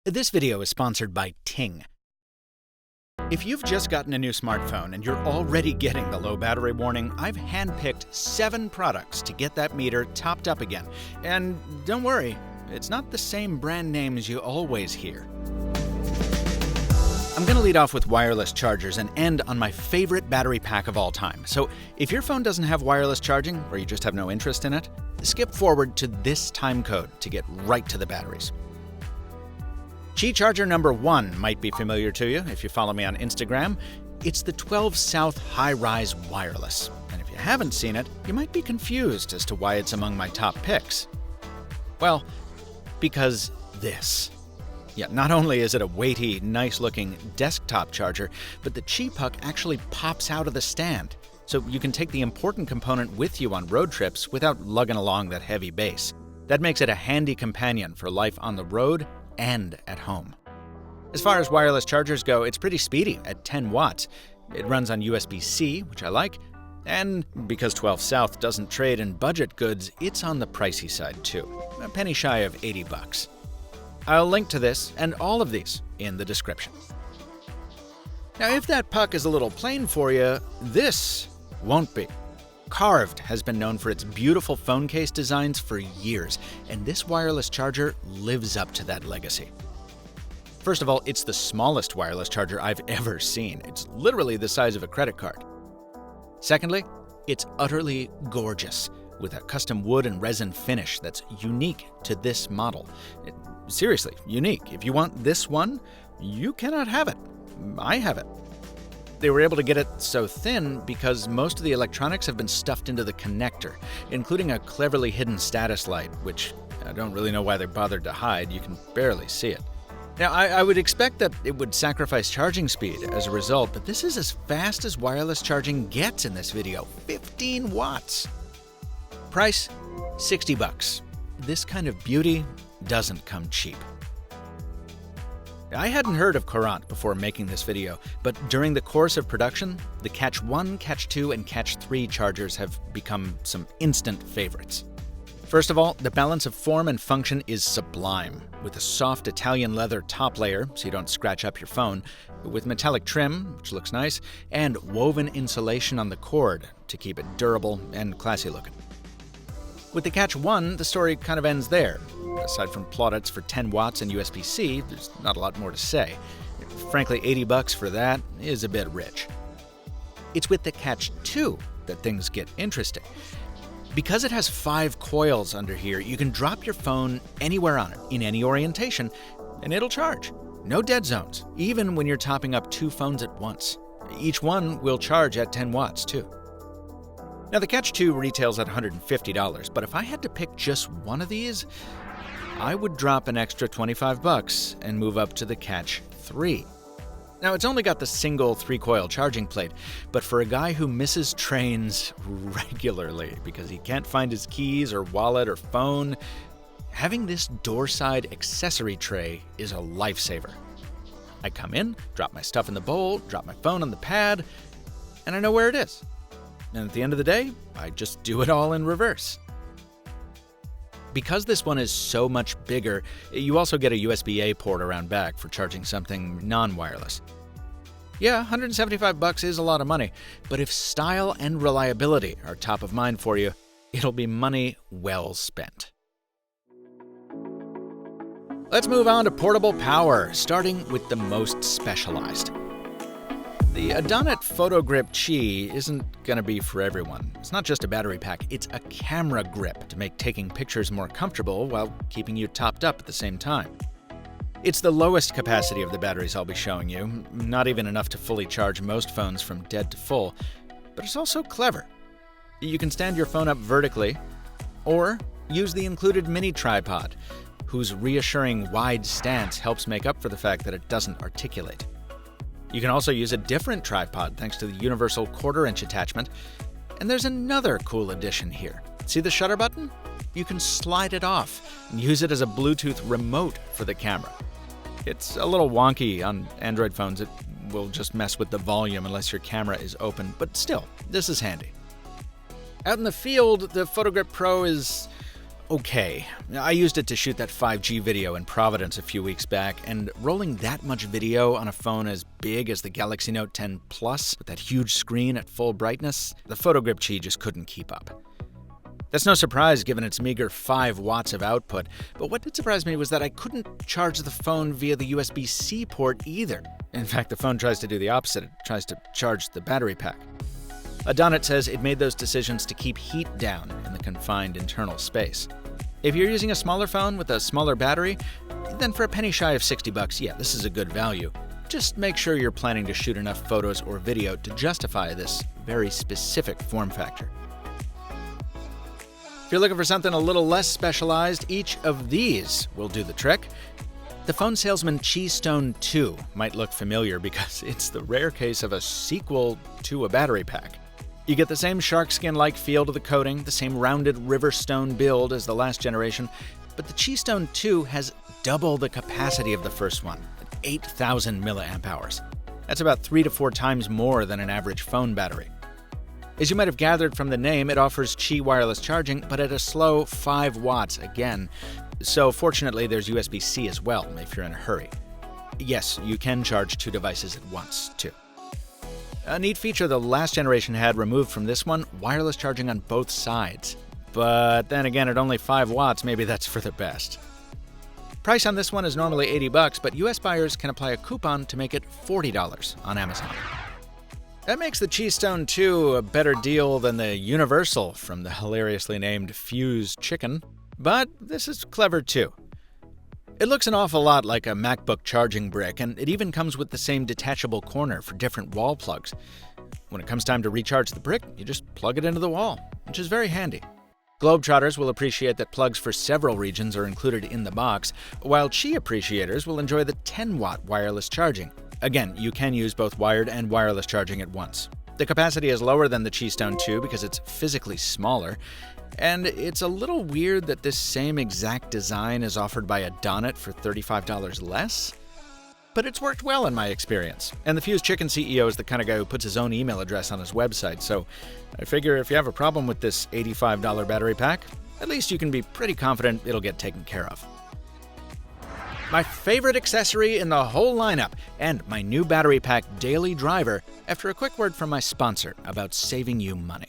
This video is sponsored by Ting. If you've just gotten a new smartphone and you're already getting the low battery warning, I've handpicked 7 products to get that meter topped up again. And don't worry, it's not the same brand names you always hear. I'm going to lead off with wireless chargers and end on my favorite battery pack of all time. So if your phone doesn't have wireless charging, or you just have no interest in it, skip forward to this time code to get right to the batteries. Qi charger number 1 might be familiar to you if you follow me on Instagram. It's the 12 South High-Rise Wireless. And if you haven't seen it, you might be confused as to why it's among my top picks. Well, because this. Yeah, not only is it a weighty, nice-looking desktop charger, but the Qi puck actually pops out of the stand, so you can take the important component with you on road trips without lugging along that heavy base. That makes it a handy companion for life on the road and at home. As far as wireless chargers go, it's pretty speedy at 10 watts. It runs on USB-C, which I like, and because 12 South doesn't trade in budget goods, it's on the pricey side too, a penny shy of $80. I'll link to this and all of these in the description. Now, if that puck is a little plain for you, this won't be. Carved has been known for its beautiful phone case designs for years, and this wireless charger lives up to that legacy. First of all, it's the smallest wireless charger I've ever seen. It's literally the size of a credit card. Secondly, it's utterly gorgeous, with a custom wood and resin finish that's unique to this model. Seriously, unique. If you want this one, you cannot have it. I have it. They were able to get it so thin because most of the electronics have been stuffed into the connector, including a cleverly hidden status light, which I don't really know why they bothered to hide. You can barely see it. Now, I would expect that it would sacrifice charging speed as a result, but this is as fast as wireless charging gets in this video, 15 watts. Price, $60. This kind of beauty doesn't come cheap. I hadn't heard of Courant before making this video, but during the course of production, the Catch 1, Catch 2, and Catch 3 chargers have become some instant favorites. First of all, the balance of form and function is sublime, with a soft Italian leather top layer so you don't scratch up your phone, with metallic trim, which looks nice, and woven insulation on the cord to keep it durable and classy looking. With the Catch 1, the story kind of ends there. Aside from plaudits for 10 watts and USB-C, there's not a lot more to say. Frankly, $80 for that is a bit rich. It's with the Catch 2 that things get interesting. Because it has 5 coils under here, you can drop your phone anywhere on it, in any orientation, and it'll charge. No dead zones, even when you're topping up 2 phones at once. Each one will charge at 10 watts, too. Now, the Catch 2 retails at $150, but if I had to pick just one of these, I would drop an extra $25 and move up to the Catch 3. Now, it's only got the single 3-coil charging plate, but for a guy who misses trains regularly because he can't find his keys or wallet or phone, having this door-side accessory tray is a lifesaver. I come in, drop my stuff in the bowl, drop my phone on the pad, and I know where it is. And at the end of the day, I just do it all in reverse. Because this one is so much bigger, you also get a USB-A port around back for charging something non-wireless. Yeah, $175 is a lot of money, but if style and reliability are top of mind for you, it'll be money well spent. Let's move on to portable power, starting with the most specialized. The Anker PhotoGrip Qi isn't going to be for everyone. It's not just a battery pack, it's a camera grip to make taking pictures more comfortable while keeping you topped up at the same time. It's the lowest capacity of the batteries I'll be showing you, not even enough to fully charge most phones from dead to full, but it's also clever. You can stand your phone up vertically, or use the included mini tripod, whose reassuring wide stance helps make up for the fact that it doesn't articulate. You can also use a different tripod thanks to the universal 1/4-inch attachment. And there's another cool addition here. See the shutter button? You can slide it off and use it as a Bluetooth remote for the camera. It's a little wonky on Android phones. It will just mess with the volume unless your camera is open, but still, this is handy. Out in the field, the PhotoGrip Pro is okay. I used it to shoot that 5G video in Providence a few weeks back, and rolling that much video on a phone as big as the Galaxy Note 10 Plus with that huge screen at full brightness, the PhotoGrip Qi just couldn't keep up. That's no surprise given its meager 5 watts of output, but what did surprise me was that I couldn't charge the phone via the USB-C port either. In fact, the phone tries to do the opposite. It tries to charge the battery pack. Adonit says it made those decisions to keep heat down in the confined internal space. If you're using a smaller phone with a smaller battery, then for a penny shy of $60, yeah, this is a good value. Just make sure you're planning to shoot enough photos or video to justify this very specific form factor. If you're looking for something a little less specialized, each of these will do the trick. The phone salesman Keystone 2 might look familiar because it's the rare case of a sequel to a battery pack. You get the same sharkskin-like feel to the coating, the same rounded Riverstone build as the last generation, but the Keystone 2 has double the capacity of the first one, at 8,000 milliamp hours. That's about 3 to 4 times more than an average phone battery. As you might have gathered from the name, it offers Qi wireless charging, but at a slow 5 watts again. So fortunately, there's USB-C as well, if you're in a hurry. Yes, you can charge 2 devices at once, too. A neat feature the last generation had removed from this one, wireless charging on both sides. But then again, at only 5 watts, maybe that's for the best. Price on this one is normally $80, but US buyers can apply a coupon to make it $40 on Amazon. That makes the Keystone 2 a better deal than the Universal from the hilariously named Fuse Chicken, but this is clever too. It looks an awful lot like a MacBook charging brick, and it even comes with the same detachable corner for different wall plugs. When it comes time to recharge the brick, you just plug it into the wall, which is very handy. Globetrotters will appreciate that plugs for several regions are included in the box, while Qi appreciators will enjoy the 10-watt wireless charging. Again, you can use both wired and wireless charging at once. The capacity is lower than the Keystone 2 because it's physically smaller, and it's a little weird that this same exact design is offered by Adonit for $35 less. But it's worked well in my experience, and the Fuse Chicken CEO is the kind of guy who puts his own email address on his website, so I figure if you have a problem with this $85 battery pack, at least you can be pretty confident it'll get taken care of. My favorite accessory in the whole lineup, and my new battery pack daily driver, after a quick word from my sponsor about saving you money.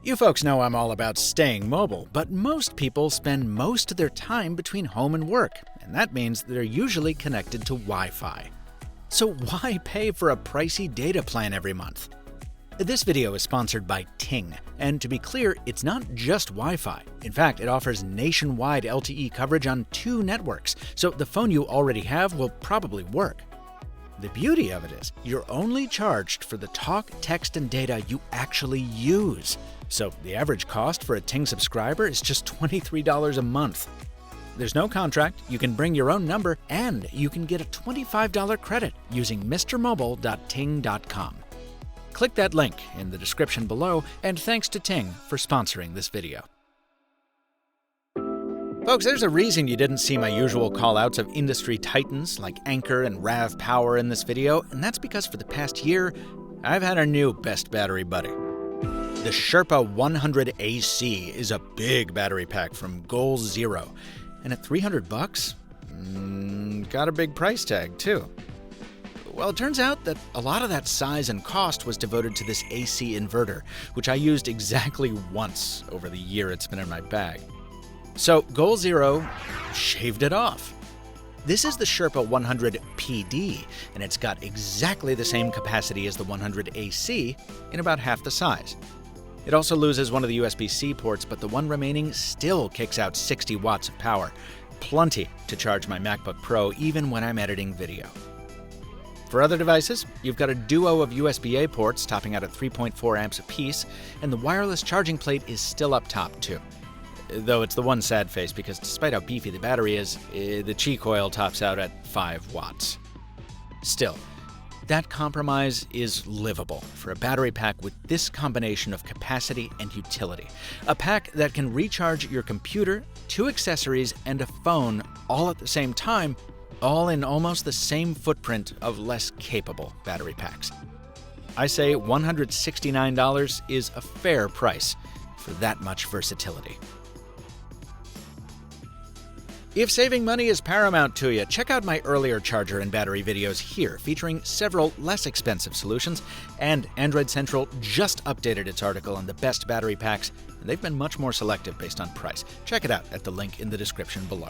You folks know I'm all about staying mobile, but most people spend most of their time between home and work, and that means they're usually connected to Wi-Fi. So why pay for a pricey data plan every month? This video is sponsored by Ting, and to be clear, it's not just Wi-Fi. In fact, it offers nationwide LTE coverage on 2 networks, so the phone you already have will probably work. The beauty of it is, you're only charged for the talk, text, and data you actually use. So the average cost for a Ting subscriber is just $23 a month. There's no contract, you can bring your own number, and you can get a $25 credit using MrMobile.ting.com. Click that link in the description below, and thanks to Ting for sponsoring this video. Folks, there's a reason you didn't see my usual call-outs of industry titans like Anker and RAVPower in this video, and that's because for the past year, I've had a new best battery buddy. The Sherpa 100 AC is a big battery pack from Goal Zero, and at $300, got a big price tag too. Well, it turns out that a lot of that size and cost was devoted to this AC inverter, which I used exactly once over the year it's been in my bag. So Goal Zero shaved it off. This is the Sherpa 100 PD, and it's got exactly the same capacity as the 100 AC in about half the size. It also loses one of the USB-C ports, but the one remaining still kicks out 60 watts of power. Plenty to charge my MacBook Pro even when I'm editing video. For other devices, you've got a duo of USB-A ports topping out at 3.4 amps apiece, and the wireless charging plate is still up top too. Though it's the one sad face because despite how beefy the battery is, the Qi coil tops out at 5 watts. Still, that compromise is livable for a battery pack with this combination of capacity and utility. A pack that can recharge your computer, 2 accessories, and a phone all at the same time, all in almost the same footprint of less capable battery packs. I say $169 is a fair price for that much versatility. If saving money is paramount to you, check out my earlier charger and battery videos here, featuring several less expensive solutions. And Android Central just updated its article on the best battery packs, and they've been much more selective based on price. Check it out at the link in the description below.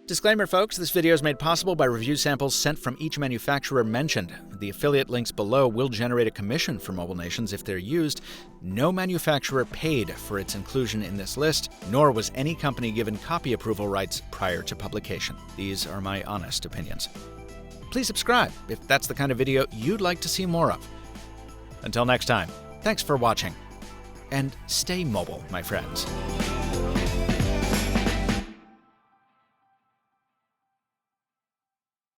Disclaimer, folks, this video is made possible by review samples sent from each manufacturer mentioned. The affiliate links below will generate a commission for Mobile Nations if they're used. No manufacturer paid for its inclusion in this list, nor was any company given copy approval rights prior to publication. These are my honest opinions. Please subscribe if that's the kind of video you'd like to see more of. Until next time, thanks for watching, and stay mobile, my friends.